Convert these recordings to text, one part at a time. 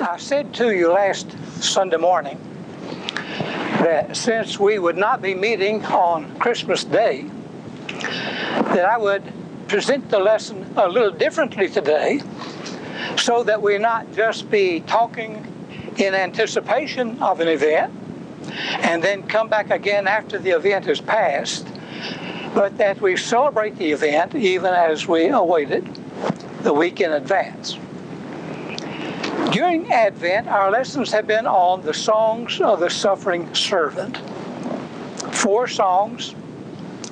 I said to you last Sunday morning that since we would not be meeting on Christmas Day, that I would present the lesson a little differently today so that we not just be talking in anticipation of an event and then come back again after the event is past, but that we celebrate the event even as we await it the week in advance. During Advent, our lessons have been on the songs of the suffering servant. 4 songs,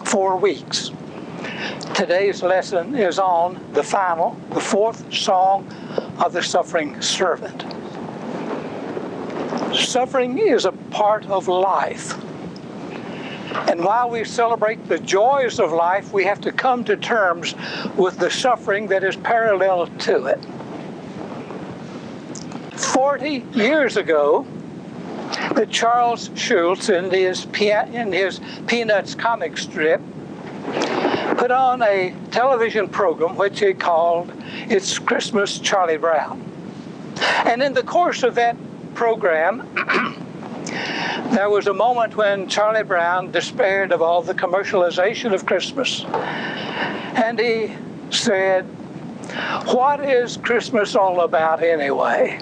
4 weeks. Today's lesson is on the 4th song of the suffering servant. Suffering is a part of life. And while we celebrate the joys of life, we have to come to terms with the suffering that is parallel to it. 40 years ago, that Charles Schulz, in his Peanuts comic strip, put on a television program which he called It's Christmas, Charlie Brown. And in the course of that program, there was a moment when Charlie Brown despaired of all the commercialization of Christmas. And he said, "What is Christmas all about anyway?"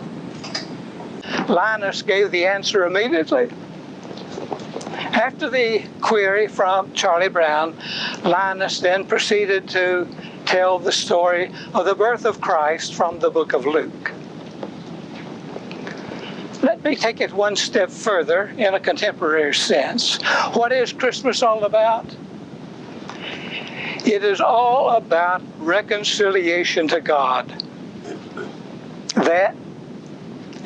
Linus gave the answer immediately. After the query from Charlie Brown, Linus then proceeded to tell the story of the birth of Christ from the book of Luke. Let me take it one step further in a contemporary sense. What is Christmas all about? It is all about reconciliation to God. That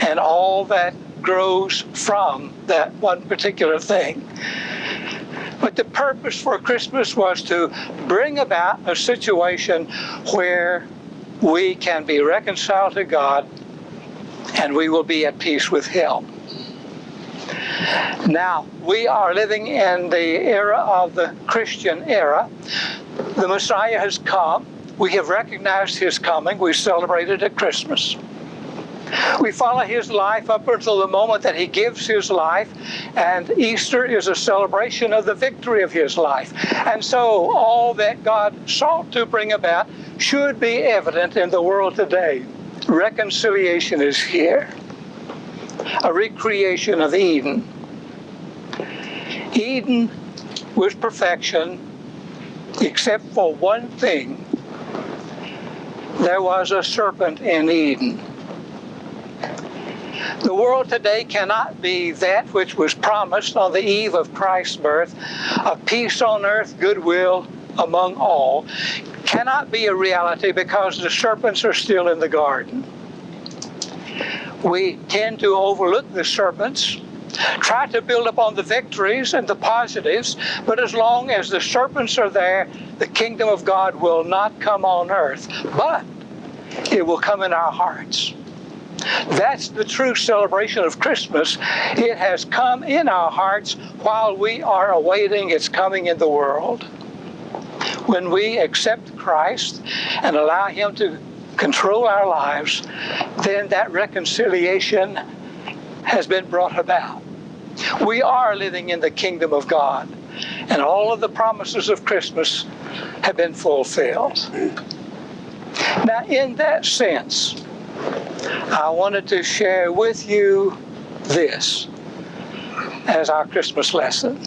and all that grows from that one particular thing. But the purpose for Christmas was to bring about a situation where we can be reconciled to God and we will be at peace with Him. Now, we are living in the era of the Christian era. The Messiah has come. We have recognized His coming. We celebrate it at Christmas. We follow His life up until the moment that He gives His life, and Easter is a celebration of the victory of His life. And so all that God sought to bring about should be evident in the world today. Reconciliation is here. A recreation of Eden. Eden was perfection, except for one thing. There was a serpent in Eden. The world today cannot be that which was promised on the eve of Christ's birth, of peace on earth, goodwill among all, cannot be a reality because the serpents are still in the garden. We tend to overlook the serpents, try to build upon the victories and the positives, but as long as the serpents are there, the kingdom of God will not come on earth, but it will come in our hearts. That's the true celebration of Christmas. It has come in our hearts while we are awaiting its coming in the world. When we accept Christ and allow Him to control our lives, then that reconciliation has been brought about. We are living in the kingdom of God, and all of the promises of Christmas have been fulfilled. Now, in that sense, I wanted to share with you this as our Christmas lesson.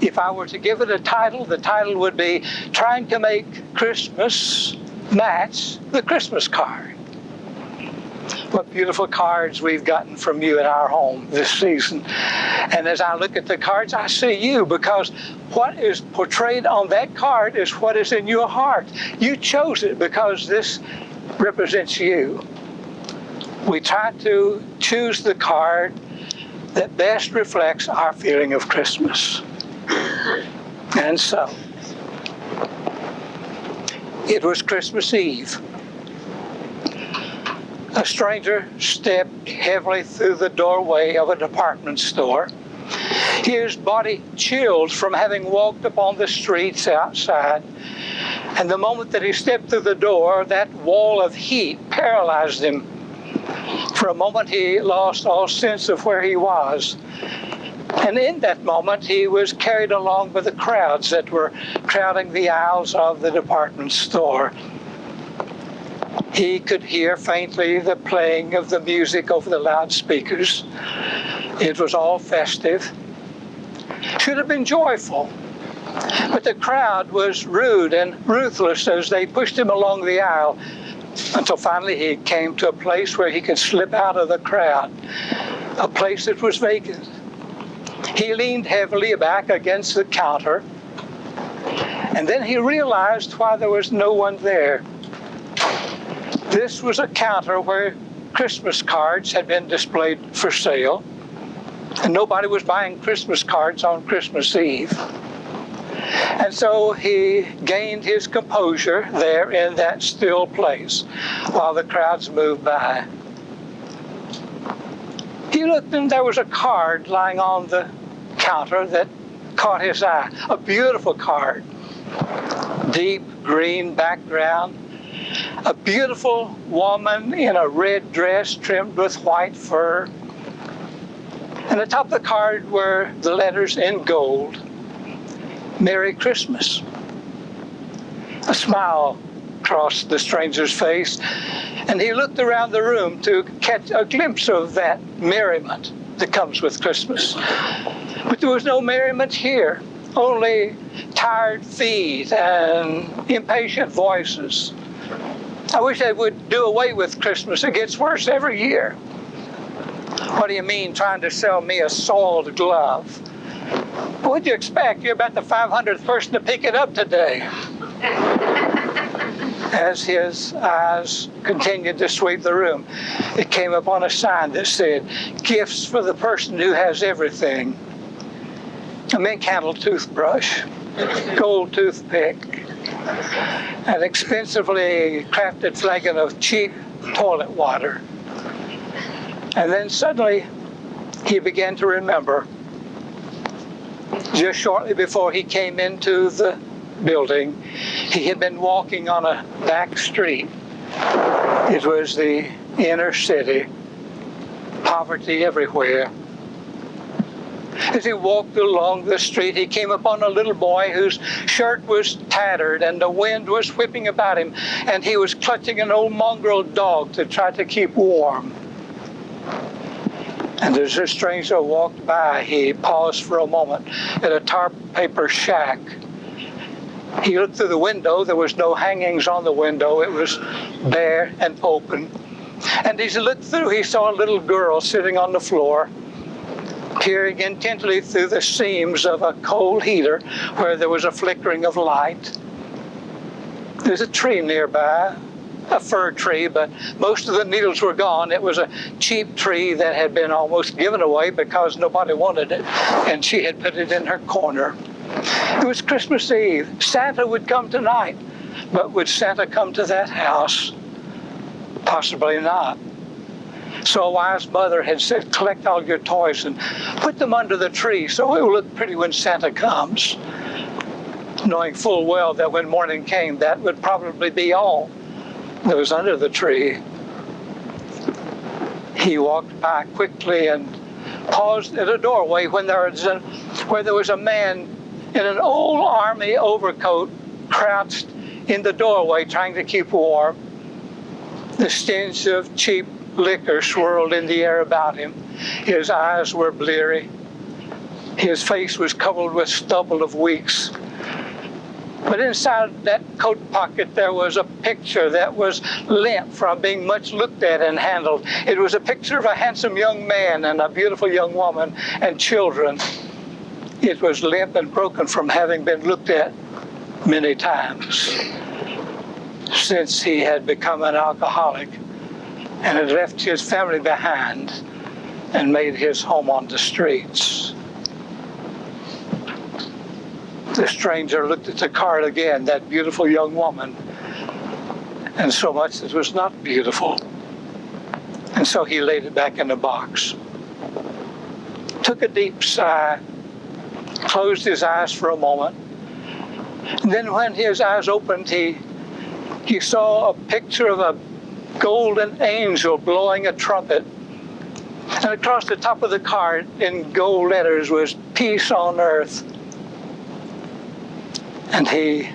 If I were to give it a title, the title would be Trying to Make Christmas Match the Christmas Card. What beautiful cards we've gotten from you in our home this season. And as I look at the cards, I see you, because what is portrayed on that card is what is in your heart. You chose it because this represents you. We try to choose the card that best reflects our feeling of Christmas. And so, it was Christmas Eve. A stranger stepped heavily through the doorway of a department store. His body chilled from having walked upon the streets outside. And the moment that he stepped through the door, that wall of heat paralyzed him. For a moment, he lost all sense of where he was. And in that moment, he was carried along by the crowds that were crowding the aisles of the department store. He could hear faintly the playing of the music over the loudspeakers. It was all festive. Should have been joyful. But the crowd was rude and ruthless as they pushed him along the aisle until finally he came to a place where he could slip out of the crowd, a place that was vacant. He leaned heavily back against the counter, and then he realized why there was no one there. This was a counter where Christmas cards had been displayed for sale, and nobody was buying Christmas cards on Christmas Eve. And so he gained his composure there in that still place while the crowds moved by. He looked, and there was a card lying on the counter that caught his eye. A beautiful card. Deep green background. A beautiful woman in a red dress trimmed with white fur. And atop the card were the letters in gold. Merry Christmas. A smile crossed the stranger's face, and he looked around the room to catch a glimpse of that merriment that comes with Christmas. But there was no merriment here, only tired feet and impatient voices. I wish they would do away with Christmas. It gets worse every year. What do you mean trying to sell me a soiled glove? What'd you expect? You're about the 500th person to pick it up today. As his eyes continued to sweep the room, it came upon a sign that said, "Gifts for the person who has everything." A mink handle toothbrush, gold toothpick, an expensively crafted flagon of cheap toilet water. And then suddenly he began to remember. Just shortly before he came into the building, he had been walking on a back street. It was the inner city, poverty everywhere. As he walked along the street, he came upon a little boy whose shirt was tattered and the wind was whipping about him, and he was clutching an old mongrel dog to try to keep warm. And as the stranger walked by, he paused for a moment at a tarp paper shack. He looked through the window. There was no hangings on the window. It was bare and open. And as he looked through, he saw a little girl sitting on the floor, peering intently through the seams of a coal heater where there was a flickering of light. There's a tree nearby, a fir tree, but most of the needles were gone. It was a cheap tree that had been almost given away because nobody wanted it, and she had put it in her corner. It was Christmas Eve. Santa would come tonight, but would Santa come to that house? Possibly not. So a wise mother had said, collect all your toys and put them under the tree so it will look pretty when Santa comes, knowing full well that when morning came, that would probably be all that was under the tree. He walked by quickly and paused at a doorway where there was a man in an old army overcoat crouched in the doorway trying to keep warm. The stench of cheap liquor swirled in the air about him. His eyes were bleary. His face was covered with stubble of weeks. But inside that coat pocket, there was a picture that was limp from being much looked at and handled. It was a picture of a handsome young man and a beautiful young woman and children. It was limp and broken from having been looked at many times since he had become an alcoholic and had left his family behind and made his home on the streets. The stranger looked at the card again, that beautiful young woman, and so much that was not beautiful. And so he laid it back in the box, took a deep sigh, closed his eyes for a moment, and then when his eyes opened, he saw a picture of a golden angel blowing a trumpet. And across the top of the card in gold letters was peace on earth. And he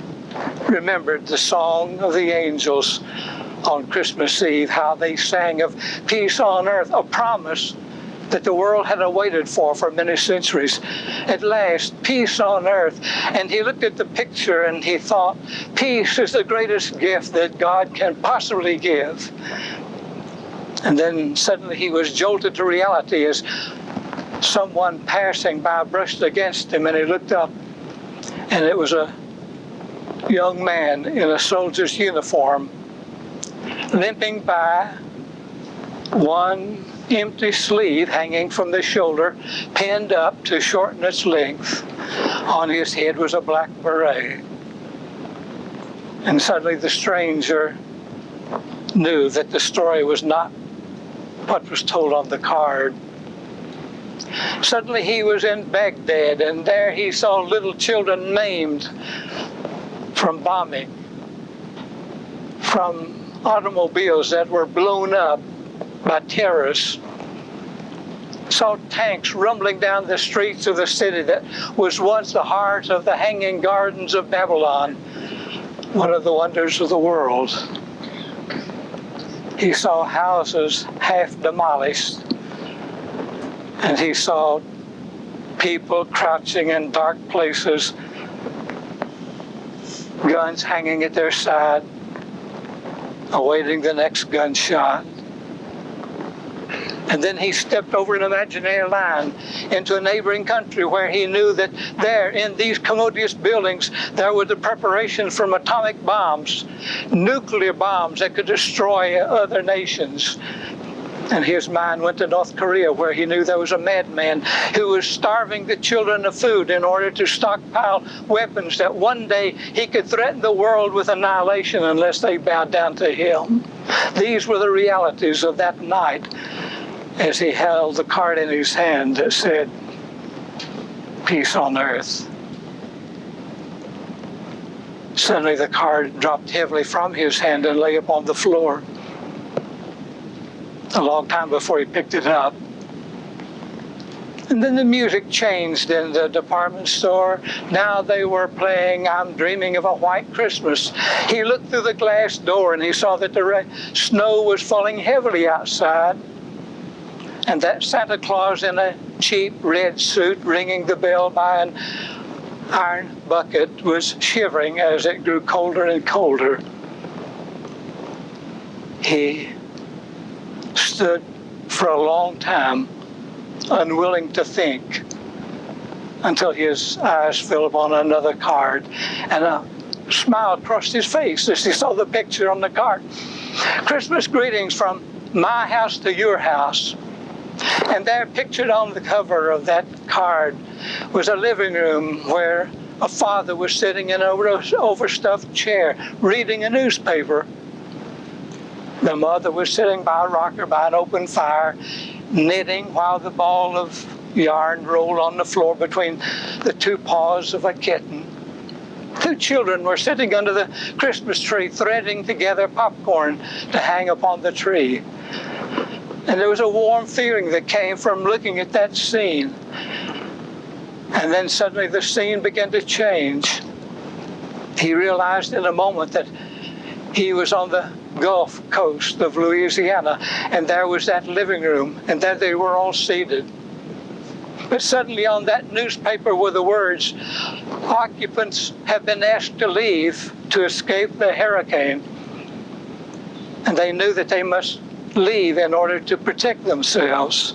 remembered the song of the angels on Christmas Eve, how they sang of peace on earth, a promise that the world had awaited for many centuries. At last, peace on earth. And he looked at the picture and he thought, peace is the greatest gift that God can possibly give. And then suddenly he was jolted to reality as someone passing by brushed against him, and he looked up, and it was a young man in a soldier's uniform, limping by, one empty sleeve hanging from the shoulder, pinned up to shorten its length. On his head was a black beret. And suddenly the stranger knew that the story was not what was told on the card. Suddenly he was in Baghdad, and there he saw little children maimed from bombing, from automobiles that were blown up by terrorists. Saw tanks rumbling down the streets of the city that was once the heart of the Hanging Gardens of Babylon, one of the wonders of the world. He saw houses half demolished, and he saw people crouching in dark places, guns hanging at their side, awaiting the next gunshot. And then he stepped over an imaginary line into a neighboring country where he knew that there, in these commodious buildings, there were the preparations from atomic bombs, nuclear bombs that could destroy other nations. And his mind went to North Korea, where he knew there was a madman who was starving the children of food in order to stockpile weapons that one day he could threaten the world with annihilation unless they bowed down to him. These were the realities of that night as he held the card in his hand that said, peace on earth. Suddenly the card dropped heavily from his hand and lay upon the floor. A long time before he picked it up. And then the music changed in the department store. Now they were playing I'm Dreaming of a White Christmas. He looked through the glass door and he saw that the snow was falling heavily outside, and that Santa Claus in a cheap red suit ringing the bell by an iron bucket was shivering as it grew colder and colder. He stood for a long time, unwilling to think, until his eyes fell upon another card, and a smile crossed his face as he saw the picture on the card. Christmas greetings from my house to your house. And there, pictured on the cover of that card, was a living room where a father was sitting in an overstuffed chair reading a newspaper. The mother was sitting by a rocker by an open fire, knitting while the ball of yarn rolled on the floor between the two paws of a kitten. Two children were sitting under the Christmas tree, threading together popcorn to hang upon the tree. And there was a warm feeling that came from looking at that scene. And then suddenly the scene began to change. He realized in a moment that he was on the Gulf Coast of Louisiana, and there was that living room, and there they were all seated. But suddenly on that newspaper were the words, occupants have been asked to leave to escape the hurricane. And they knew that they must leave in order to protect themselves.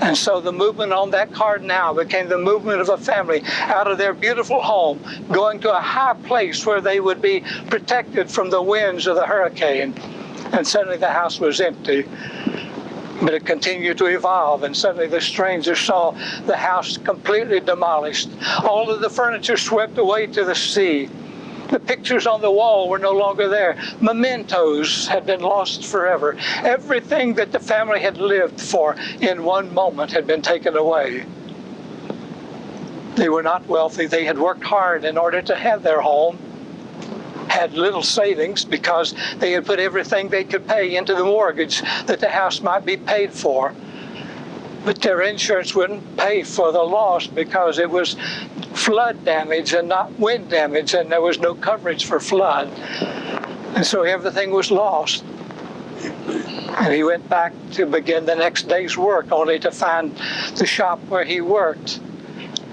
And so the movement on that card now became the movement of a family out of their beautiful home, going to a high place where they would be protected from the winds of the hurricane. And suddenly the house was empty. But it continued to evolve, and suddenly the stranger saw the house completely demolished. All of the furniture swept away to the sea. The pictures on the wall were no longer there. Mementos had been lost forever. Everything that the family had lived for in one moment had been taken away. They were not wealthy. They had worked hard in order to have their home. had little savings because they had put everything they could pay into the mortgage that the house might be paid for. But their insurance wouldn't pay for the loss because it was flood damage and not wind damage, and there was no coverage for flood. And so everything was lost. And he went back to begin the next day's work, only to find the shop where he worked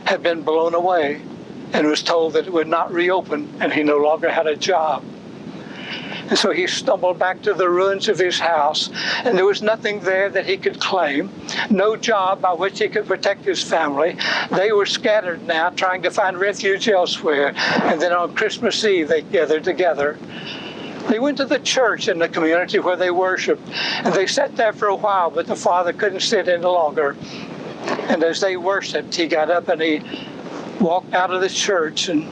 had been blown away and was told that it would not reopen, and he no longer had a job. And so he stumbled back to the ruins of his house, and there was nothing there that he could claim, no job by which he could protect his family. They were scattered now, trying to find refuge elsewhere. And then on Christmas Eve, they gathered together. They went to the church in the community where they worshiped, and they sat there for a while, but the father couldn't sit any longer. And as they worshiped, he got up and he walked out of the church and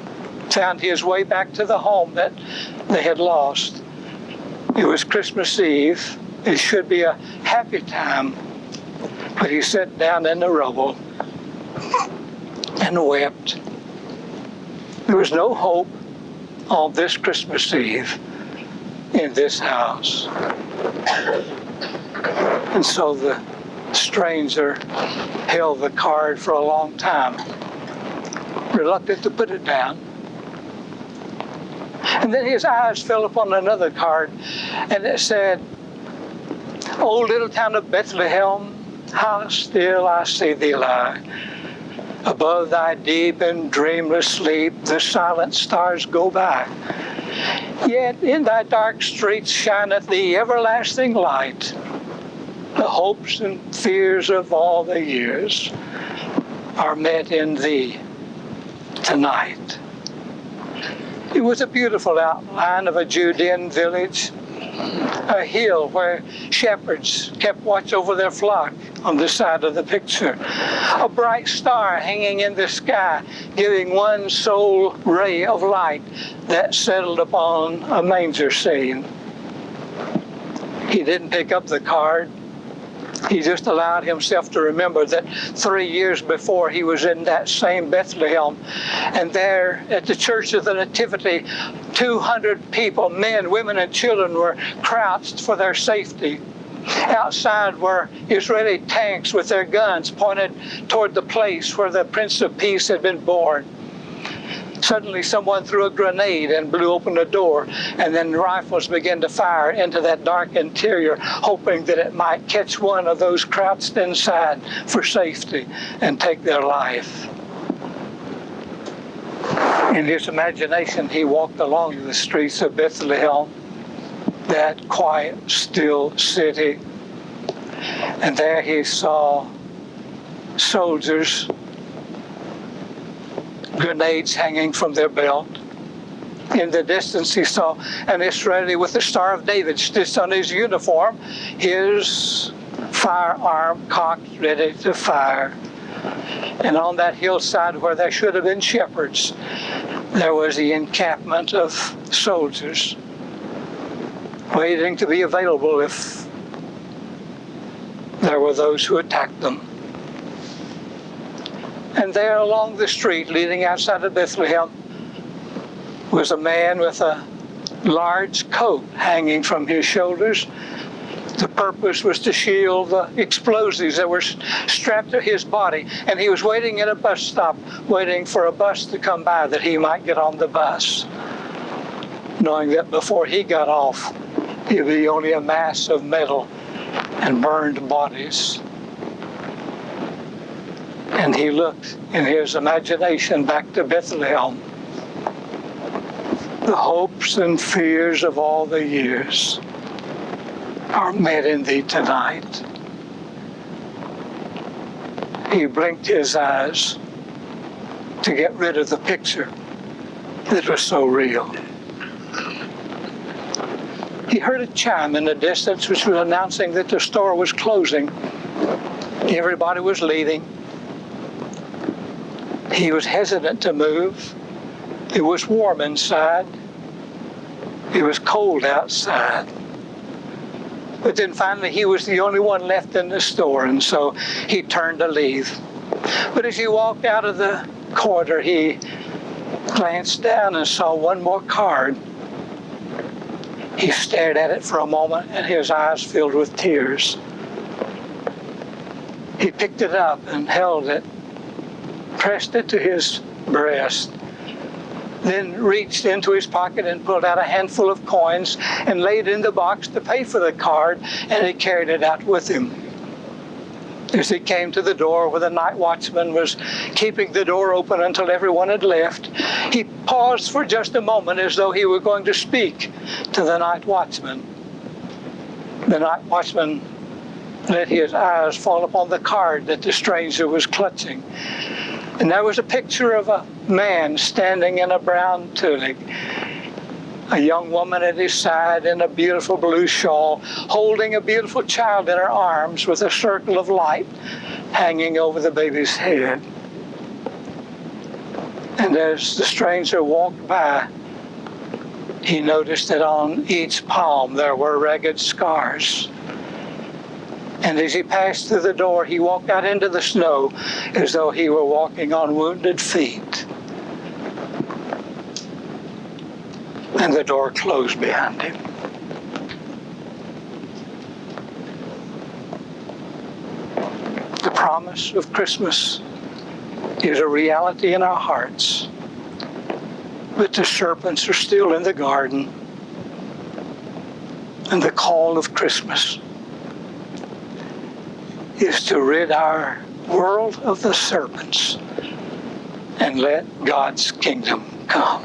found his way back to the home that they had lost. It was Christmas Eve. It should be a happy time. But he sat down in the rubble and wept. There was no hope on this Christmas Eve in this house. And so the stranger held the card for a long time, reluctant to put it down. And then his eyes fell upon another card, and it said, "O little town of Bethlehem, how still I see thee lie. Above thy deep and dreamless sleep, the silent stars go by. Yet in thy dark streets shineth the everlasting light. The hopes and fears of all the years are met in thee tonight." It was a beautiful outline of a Judean village, a hill where shepherds kept watch over their flock on the side of the picture, a bright star hanging in the sky, giving one sole ray of light that settled upon a manger scene. He didn't pick up the card. He just allowed himself to remember that 3 years before he was in that same Bethlehem, and there at the Church of the Nativity, 200 people, men, women, and children were crouched for their safety. Outside were Israeli tanks with their guns pointed toward the place where the Prince of Peace had been born. Suddenly someone threw a grenade and blew open the door, and then rifles began to fire into that dark interior, hoping that it might catch one of those crouched inside for safety and take their life. In his imagination, he walked along the streets of Bethlehem, that quiet, still city, and there he saw soldiers, grenades hanging from their belt. In the distance, he saw an Israeli with the Star of David stitched on his uniform, his firearm cocked, ready to fire. And on that hillside where there should have been shepherds, there was the encampment of soldiers waiting to be available if there were those who attacked them. And there along the street leading outside of Bethlehem was a man with a large coat hanging from his shoulders. The purpose was to shield the explosives that were strapped to his body. And he was waiting at a bus stop, waiting for a bus to come by that he might get on the bus, knowing that before he got off, it would be only a mass of metal and burned bodies. And he looked in his imagination back to Bethlehem. The hopes and fears of all the years are met in thee tonight. He blinked his eyes to get rid of the picture that was so real. He heard a chime in the distance which was announcing that the store was closing. Everybody was leaving. He was hesitant to move. It was warm inside. It was cold outside. But then finally he was the only one left in the store, and so he turned to leave. But as he walked out of the corridor, he glanced down and saw one more card He stared at it for a moment, and his eyes filled with tears. He picked it up and held it, pressed it to his breast, then reached into his pocket and pulled out a handful of coins and laid it in the box to pay for the card, and he carried it out with him. As he came to the door where the night watchman was keeping the door open until everyone had left, he paused for just a moment as though he were going to speak to the night watchman. The night watchman let his eyes fall upon the card that the stranger was clutching. And there was a picture of a man standing in a brown tunic, a young woman at his side in a beautiful blue shawl, holding a beautiful child in her arms with a circle of light hanging over the baby's head. And as the stranger walked by, he noticed that on each palm there were ragged scars. And as he passed through the door, he walked out into the snow as though he were walking on wounded feet. And the door closed behind him. The promise of Christmas is a reality in our hearts, but the serpents are still in the garden. And the call of Christmas is to rid our world of the serpents and let God's kingdom come.